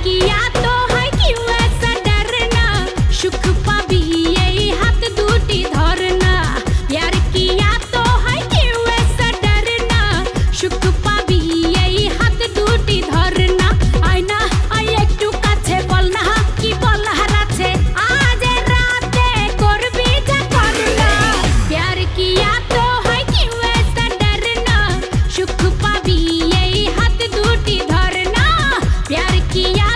किया तो है क्यों ऐसा डरना, सुख पाबी यही हाथ दूटी धरना। प्यार किया तो है क्यों ऐसा डरना, सुख पाबी यही हाथ दूटी धरना। आईना आई एकटू काछे बोलना कि बलार आछे, आज राते करबी जा करना। प्यार किया तो है क्यों ऐसा डरना, सुख पाबी यही हाथ दूटी धरना। प्यार किया